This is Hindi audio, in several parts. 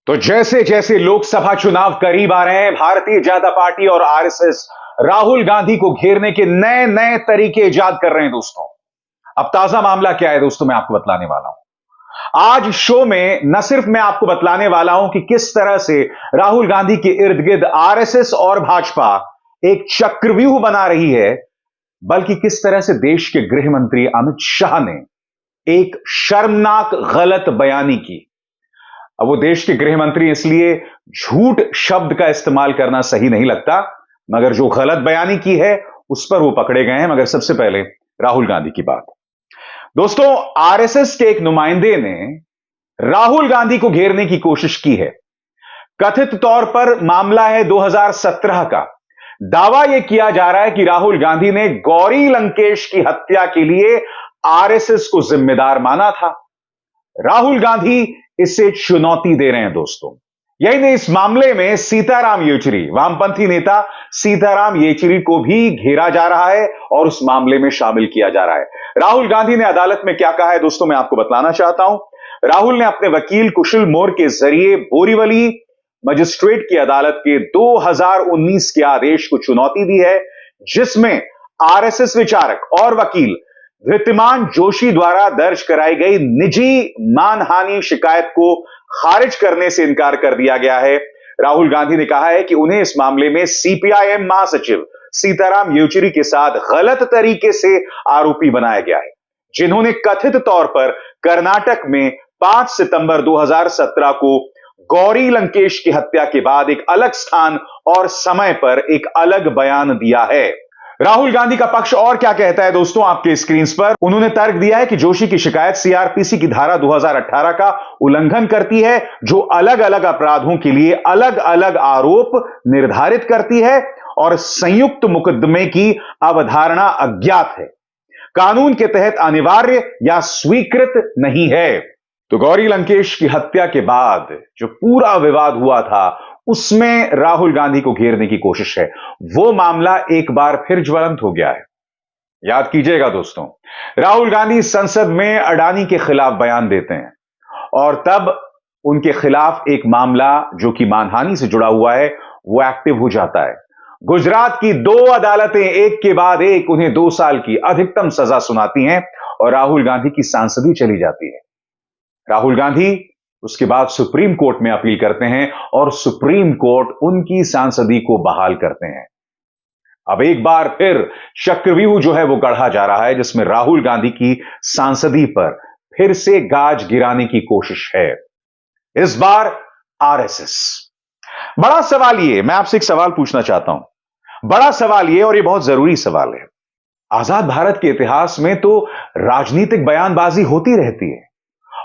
तो जैसे जैसे लोकसभा चुनाव करीब आ रहे हैं, भारतीय जनता पार्टी और आरएसएस राहुल गांधी को घेरने के नए नए तरीके इजाद कर रहे हैं दोस्तों। अब ताजा मामला क्या है दोस्तों, मैं आपको बतलाने वाला हूं आज शो में। न सिर्फ मैं आपको बतलाने वाला हूं कि किस तरह से राहुल गांधी के इर्द गिर्द आरएसएस और भाजपा एक चक्रव्यूह बना रही है, बल्कि किस तरह से देश के गृह मंत्री अमित शाह ने एक शर्मनाक गलत बयानी की। अब वो देश के गृह मंत्री, इसलिए झूठ शब्द का इस्तेमाल करना सही नहीं लगता, मगर जो गलत बयानी की है उस पर वो पकड़े गए हैं। मगर सबसे पहले राहुल गांधी की बात दोस्तों, आरएसएस के एक नुमाइंदे ने राहुल गांधी को घेरने की कोशिश की है। कथित तौर पर मामला है 2017 का। दावा यह किया जा रहा है कि राहुल गांधी ने गौरी लंकेश की हत्या के लिए आरएसएस को जिम्मेदार माना था। राहुल गांधी इसे चुनौती दे रहे हैं दोस्तों। यही नहीं, इस मामले में सीताराम येचुरी, वामपंथी नेता सीताराम येचुरी को भी घेरा जा रहा है और उस मामले में शामिल किया जा रहा है। राहुल गांधी ने अदालत में क्या कहा है दोस्तों, मैं आपको बतलाना चाहता हूं। राहुल ने अपने वकील कुशल मोर के जरिए बोरीवली मजिस्ट्रेट की अदालत के 2019 के आदेश को चुनौती दी है, जिसमें आरएसएस विचारक और वकील धृतिमान जोशी द्वारा दर्ज कराई गई निजी मानहानि शिकायत को खारिज करने से इनकार कर दिया गया है। राहुल गांधी ने कहा है कि उन्हें इस मामले में सीपीआईएम महासचिव सीताराम येचुरी के साथ गलत तरीके से आरोपी बनाया गया है, जिन्होंने कथित तौर पर कर्नाटक में 5 सितंबर 2017 को गौरी लंकेश की हत्या के बाद एक अलग स्थान और समय पर एक अलग बयान दिया है। राहुल गांधी का पक्ष और क्या कहता है दोस्तों, आपके स्क्रीन पर उन्होंने तर्क दिया है कि जोशी की शिकायत सीआरपीसी की धारा 2018 का उल्लंघन करती है, जो अलग अलग अपराधों के लिए अलग अलग आरोप निर्धारित करती है और संयुक्त मुकदमे की अवधारणा अज्ञात है, कानून के तहत अनिवार्य या स्वीकृत नहीं है। तो गौरी लंकेश की हत्या के बाद जो पूरा विवाद हुआ था, उसमें राहुल गांधी को घेरने की कोशिश है। वो मामला एक बार फिर ज्वलंत हो गया है। याद कीजिएगा दोस्तों, राहुल गांधी संसद में अडानी के खिलाफ बयान देते हैं और तब उनके खिलाफ एक मामला जो कि मानहानि से जुड़ा हुआ है वो एक्टिव हो जाता है। गुजरात की 2 अदालतें एक के बाद एक उन्हें 2 साल की अधिकतम सजा सुनाती हैं और राहुल गांधी की सांसदी चली जाती है। राहुल गांधी उसके बाद सुप्रीम कोर्ट में अपील करते हैं और सुप्रीम कोर्ट उनकी सांसदी को बहाल करते हैं। अब एक बार फिर चक्रव्यूह जो है वो गढ़ा जा रहा है, जिसमें राहुल गांधी की सांसदी पर फिर से गाज गिराने की कोशिश है, इस बार आरएसएस। बड़ा सवाल ये, मैं आपसे एक सवाल पूछना चाहता हूं, बड़ा सवाल ये, और ये बहुत जरूरी सवाल है। आजाद भारत के इतिहास में तो राजनीतिक बयानबाजी होती रहती है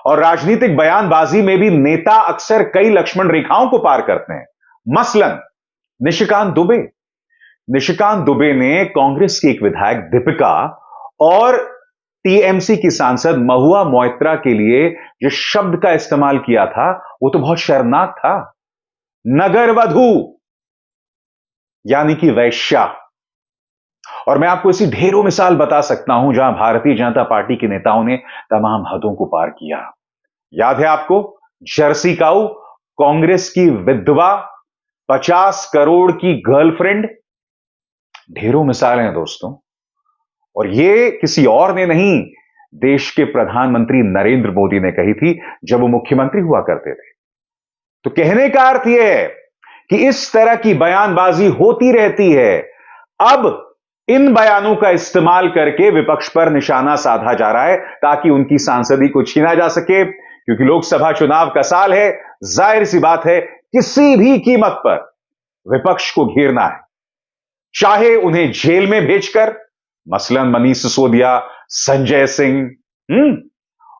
और राजनीतिक बयानबाजी में भी नेता अक्सर कई लक्ष्मण रेखाओं को पार करते हैं। मसलन निशिकांत दुबे ने कांग्रेस की एक विधायक दीपिका और टीएमसी की सांसद महुआ मोइत्रा के लिए जो शब्द का इस्तेमाल किया था वो तो बहुत शर्मनाक था, नगरवधु यानी कि वैश्या। और मैं आपको ऐसी ढेरों मिसाल बता सकता हूं जहां भारतीय जनता पार्टी के नेताओं ने तमाम हदों को पार किया। याद है आपको, जर्सी काऊ, कांग्रेस की विधवा, 50 करोड़ की गर्लफ्रेंड, ढेरों मिसालें हैं दोस्तों। और ये किसी और ने नहीं, देश के प्रधानमंत्री नरेंद्र मोदी ने कही थी जब वो मुख्यमंत्री हुआ करते थे। तो कहने का अर्थ यह है कि इस तरह की बयानबाजी होती रहती है। अब इन बयानों का इस्तेमाल करके विपक्ष पर निशाना साधा जा रहा है ताकि उनकी सांसदी को छीना जा सके, क्योंकि लोकसभा चुनाव का साल है। जाहिर सी बात है, किसी भी कीमत पर विपक्ष को घेरना है, चाहे उन्हें जेल में भेजकर, मसलन मनीष सिसोदिया, संजय सिंह।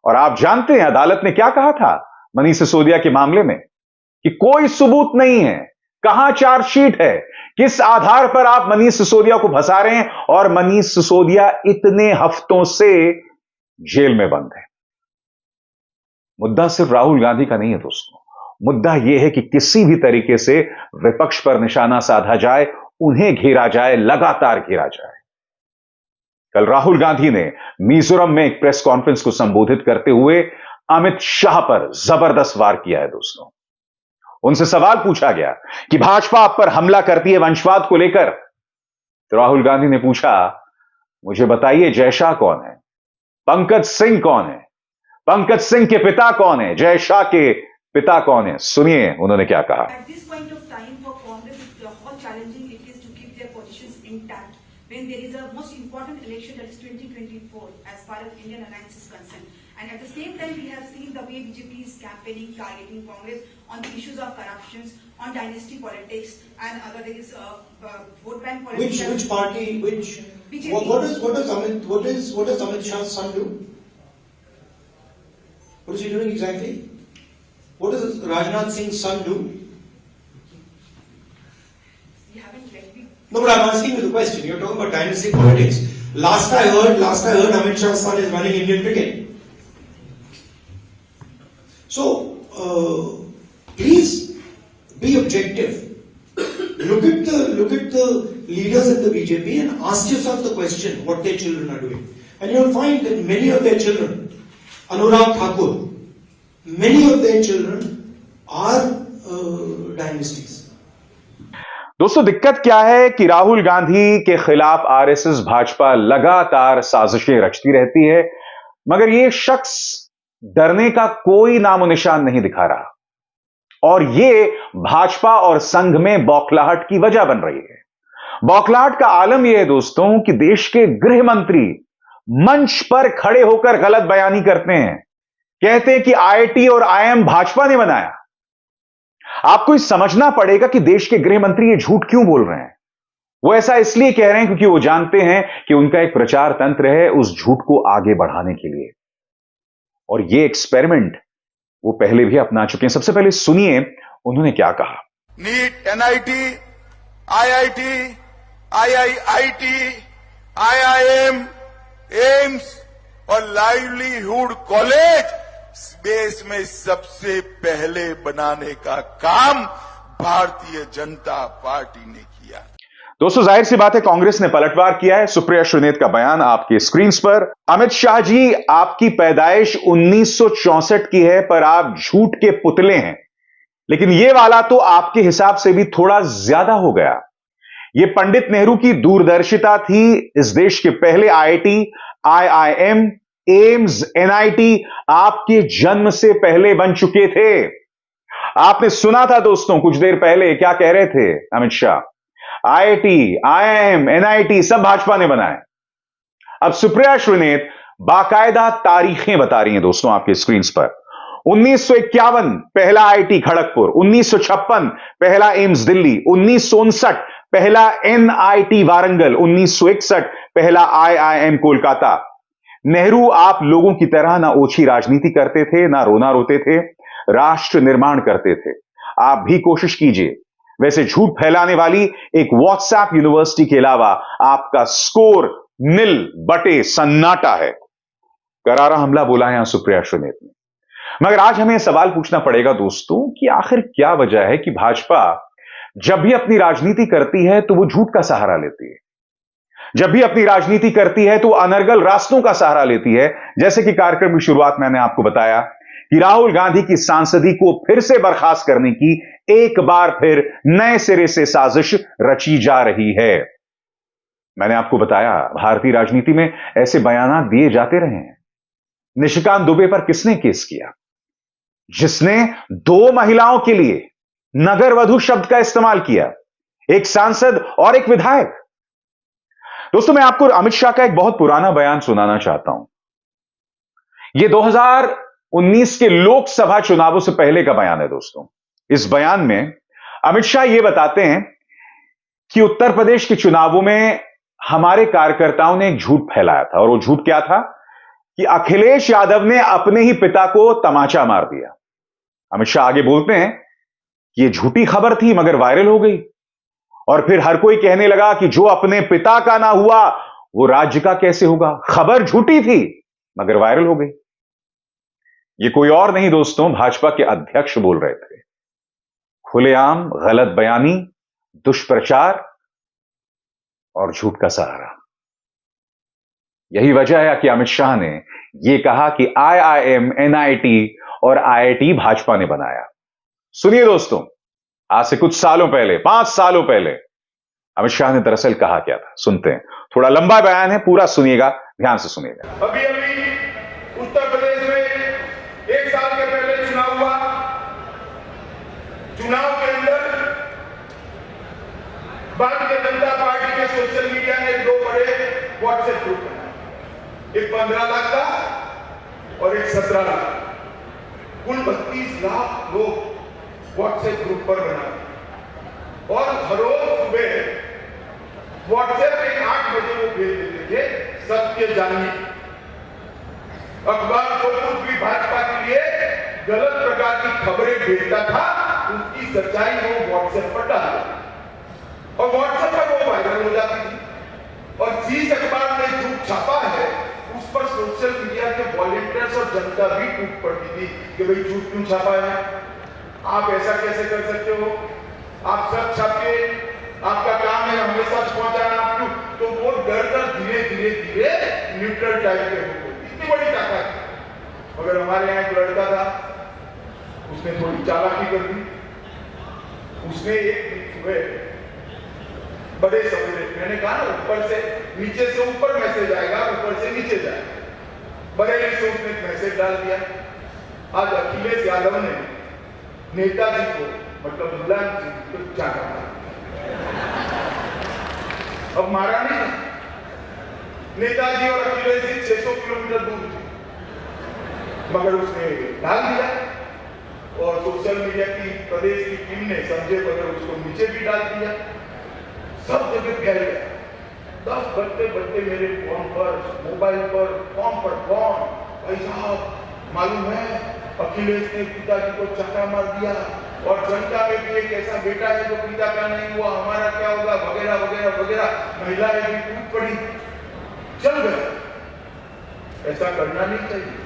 और आप जानते हैं अदालत ने क्या कहा था मनीष सिसोदिया के मामले में, कि कोई सबूत नहीं है, कहां चार्जशीट है, किस आधार पर आप मनीष सिसोदिया को फंसा रहे हैं, और मनीष सिसोदिया इतने हफ्तों से जेल में बंद है। मुद्दा सिर्फ राहुल गांधी का नहीं है दोस्तों, मुद्दा यह है कि किसी भी तरीके से विपक्ष पर निशाना साधा जाए, उन्हें घेरा जाए, लगातार घेरा जाए। कल राहुल गांधी ने मिजोरम में एक प्रेस कॉन्फ्रेंस को संबोधित करते हुए अमित शाह पर जबरदस्त वार किया है दोस्तों। उनसे सवाल पूछा गया कि भाजपा आप पर हमला करती है वंशवाद को लेकर, तो राहुल गांधी ने पूछा, मुझे बताइए जय शाह कौन है, पंकज सिंह कौन है, पंकज सिंह के पिता कौन है, जय शाह के पिता कौन है। सुनिए उन्होंने क्या कहा। At this point of time for Congress, how challenging it is to keep their positions intact when there is a most important election, that is 2024, as far as Indian alliance is concerned. And at the same time, we have seen the way BJP is campaigning, targeting Congress on the issues of corruptions, on dynasty politics, and other things, vote bank politics. Which party? Which BJP. What does Amit Shah's son do? What is he doing exactly? What does Rajnath Singh's son do? We haven't read the. No, but I'm asking you the question. You're talking about dynasty politics. Last I heard, Amit Shah's son is running Indian cricket. So, please be objective. Look at the leaders in the BJP and ask yourself the question what their children are doing, and you'll find that many of their children, Anurag Thakur, many of their children are dynasties. दोस्तों दिक्कत क्या है कि राहुल गांधी के खिलाफ आरएसएस भाजपा लगातार साजिशें रचती रहती है, मगर यह शख्स डरने का कोई नामो निशान नहीं दिखा रहा, और यह भाजपा और संघ में बौखलाहट की वजह बन रही है। बौखलाहट का आलम यह है दोस्तों कि देश के गृह मंत्री मंच पर खड़े होकर गलत बयानी करते हैं, कहते हैं कि आईआईटी और आईएम भाजपा ने बनाया। आपको इस समझना पड़ेगा कि देश के गृह मंत्री ये झूठ क्यों बोल रहे हैं। वो ऐसा इसलिए कह रहे हैं क्योंकि वो जानते हैं कि उनका एक प्रचार तंत्र है उस झूठ को आगे बढ़ाने के लिए, और ये एक्सपेरिमेंट वो पहले भी अपना चुके हैं। सबसे पहले सुनिए उन्होंने क्या कहा। NEET, NIT, IIT, IIIT, IIM, AIIMS और लाइवलीहुड कॉलेज देश में सबसे पहले बनाने का काम भारतीय जनता पार्टी ने किया। दोस्तों जाहिर सी बात है कांग्रेस ने पलटवार किया है। सुप्रिया श्रीनेत का बयान आपके स्क्रीन पर। अमित शाह जी, आपकी पैदाइश 1964 की है, पर आप झूठ के पुतले हैं, लेकिन यह वाला तो आपके हिसाब से भी थोड़ा ज्यादा हो गया। यह पंडित नेहरू की दूरदर्शिता थी। इस देश के पहले आईआईटी, आईआईएम, एम्स, एनआईटी आपके जन्म से पहले बन चुके थे। आपने सुना था दोस्तों कुछ देर पहले क्या कह रहे थे Amit Shah, IIT, IIM, NIT सब भाजपा ने बनाए। अब सुप्रिया श्रीनेत बाकायदा तारीखें बता रही हैं दोस्तों आपके स्क्रीन पर। 1951 पहला आईआईटी खड़गपुर, 1956 पहला एम्स दिल्ली, 1959 पहला एनआईटी वारंगल, 1961 पहला आईआईएम कोलकाता। नेहरू आप लोगों की तरह ना ओछी राजनीति करते थे, ना रोना रोते थे, राष्ट्र निर्माण करते थे। आप भी कोशिश कीजिए। वैसे झूठ फैलाने वाली एक व्हाट्सएप यूनिवर्सिटी के अलावा आपका स्कोर निल बटे सन्नाटा है। करारा हमला बोला है यहां सुप्रिया श्रीनेत ने। मगर आज हमें सवाल पूछना पड़ेगा दोस्तों कि आखिर क्या वजह है कि भाजपा जब भी अपनी राजनीति करती है तो वो झूठ का सहारा लेती है, जब भी अपनी राजनीति करती है तो अनर्गल रास्तों का सहारा लेती है। जैसे कि कार्यक्रम की शुरुआत मैंने आपको बताया कि राहुल गांधी की सांसदी को फिर से बर्खास्त करने की एक बार फिर नए सिरे से साजिश रची जा रही है। मैंने आपको बताया भारतीय राजनीति में ऐसे बयान दिए जाते रहे हैं। निशिकांत दुबे पर किसने केस किया? जिसने 2 महिलाओं के लिए नगर वधु शब्द का इस्तेमाल किया, एक सांसद और एक विधायक। दोस्तों मैं आपको अमित शाह का एक बहुत पुराना बयान सुनाना चाहता हूं। यह 2019 के लोकसभा चुनावों से पहले का बयान है दोस्तों। इस बयान में अमित शाह यह बताते हैं कि उत्तर प्रदेश के चुनावों में हमारे कार्यकर्ताओं ने एक झूठ फैलाया था, और वो झूठ क्या था कि अखिलेश यादव ने अपने ही पिता को तमाचा मार दिया। अमित शाह आगे बोलते हैं कि यह झूठी खबर थी मगर वायरल हो गई, और फिर हर कोई कहने लगा कि जो अपने पिता का ना हुआ वो राज्य का कैसे होगा। खबर झूठी थी मगर वायरल हो गई। ये कोई और नहीं दोस्तों, भाजपा के अध्यक्ष बोल रहे थे। खुलेआम गलत बयानी, दुष्प्रचार और झूठ का सहारा। यही वजह है कि अमित शाह ने यह कहा कि आईआईएम, एनआईटी और आईआईटी भाजपा ने बनाया। सुनिए दोस्तों आज से कुछ सालों पहले, 5 सालों पहले अमित शाह ने दरअसल कहा क्या था, सुनते हैं। थोड़ा लंबा बयान है, पूरा सुनिएगा, ध्यान से सुनिएगा। अभी उत्तर प्रदेश में 1 साल के पहले चुनाव हुआ। चुनाव के अंदर भारतीय जनता पार्टी के सोशल मीडिया ने 2 बड़े व्हाट्सएप ग्रुप बनाए, एक 15 लाख का और एक 17 लाख। कुल 32 लाख लोग व्हाट्सएप ग्रुप पर बना और हर रोज सुबह व्हाट्सएप पे 8 बजे वो भेज देते थे सत्य जानिए। अखबार जो कुछ भी भाजपा के लिए गलत प्रकार की खबरें भेजता था उसकी सच्चाई वो व्हाट्सएप पर डालता और व्हाट्सएप पर वो वायरल हो जाती थी। और जिस अखबार ने झूठ छापा है उस पर सोशल मीडिया के वॉलंटियर्स और जनता भी टूट पड़ती थी कि भाई झूठ क्यों छापा है, आप ऐसा कैसे कर सकते हो, आप सच छापिए, आपका काम है हमें सच पहुंचाना, आप क्यों? तो वो डर धीरे धीरे धीरे न्यूट्रल टाइप के हो गए। इतनी बड़ी ताकत। मगर हमारे यहाँ एक लड़का था, उसने थोड़ी चालाकी कर दी। उसने एक सुबह बड़े सवेरे, मैंने कहा ना ऊपर से नीचे से ऊपर मैसेज आएगा, ऊपर से नीचे जाएगा, बरेली से उसने एक मैसेज डाल दिया। आज अखिलेश यादव ने नेताजी को मतलब मुलायम सिंह को चाटा मारा। अब मारा नहीं, नेताजी और अखिलेश जी 600 किलोमीटर दूर थे, मगर उसने डाल दिया और सोशल मीडिया की प्रदेश की टीम ने समझे बगैर उसको नीचे भी डाल दिया। सब जगह फैल गया। 10 बजते मेरे फोन पर, मोबाइल पर, फोन पर फोन, भाई साहब मालूम है अखिलेश ने पिताजी को चक्का मार दिया और जनता में भी एक ऐसा बेटा है जो पिता का नहीं हुआ, हमारा क्या होगा, वगैरह वगैरह वगैरह। महिलाएं भी टूट पड़ी, चल गए। ऐसा करना नहीं चाहिए,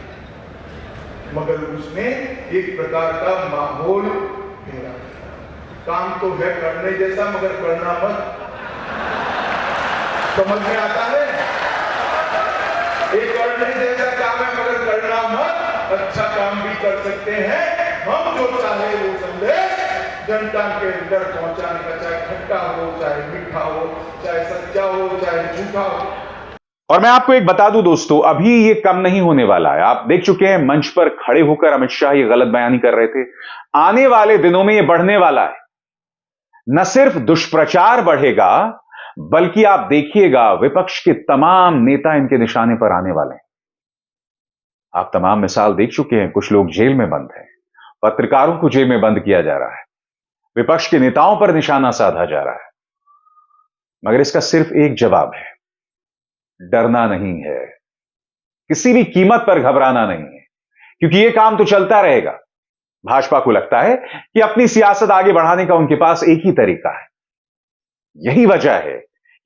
मगर उसने एक प्रकार का माहौल घेरा। काम तो है करने जैसा, मगर करना मत। समझ में आता है? एक करने जैसा काम है मगर करना मत। अच्छा काम भी कर सकते हैं हम, जो चाहे वो संदेश जनता के अंदर पहुंचाने का, चाहे खट्टा हो, चाहे मीठा हो, चाहे सच्चा हो, चाहे झूठा हो। और मैं आपको एक बता दूं दोस्तों, अभी ये कम नहीं होने वाला है। आप देख चुके हैं मंच पर खड़े होकर अमित शाह ये गलत बयानी कर रहे थे। आने वाले दिनों में ये बढ़ने वाला है। न सिर्फ दुष्प्रचार बढ़ेगा, बल्कि आप देखिएगा विपक्ष के तमाम नेता इनके निशाने पर आने वाले हैं। आप तमाम मिसाल देख चुके हैं, कुछ लोग जेल में बंद हैं, पत्रकारों को जेल में बंद किया जा रहा है, विपक्ष के नेताओं पर निशाना साधा जा रहा है। मगर इसका सिर्फ एक जवाब है, डरना नहीं है, किसी भी कीमत पर घबराना नहीं है, क्योंकि यह काम तो चलता रहेगा। भाजपा को लगता है कि अपनी सियासत आगे बढ़ाने का उनके पास एक ही तरीका है। यही वजह है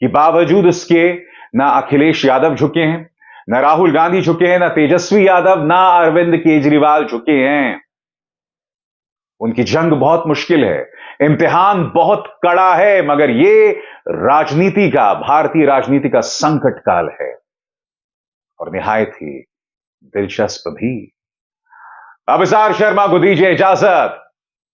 कि बावजूद उसके ना अखिलेश यादव झुके हैं, ना राहुल गांधी झुके हैं, ना तेजस्वी यादव, ना अरविंद केजरीवाल झुके हैं। उनकी जंग बहुत मुश्किल है, इम्तिहान बहुत कड़ा है, मगर यह राजनीति का, भारतीय राजनीति का संकट काल है और निहायत ही दिलचस्प भी। अभिसार शर्मा को दीजिए इजाजत,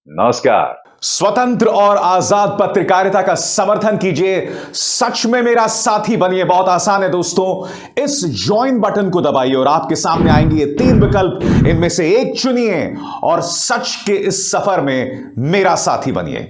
नमस्कार। स्वतंत्र और आजाद पत्रकारिता का समर्थन कीजिए, सच में मेरा साथी बनिए। बहुत आसान है दोस्तों, इस ज्वाइन बटन को दबाइए और आपके सामने आएंगे ये 3 विकल्प, इनमें से एक चुनिए और सच के इस सफर में मेरा साथी बनिए।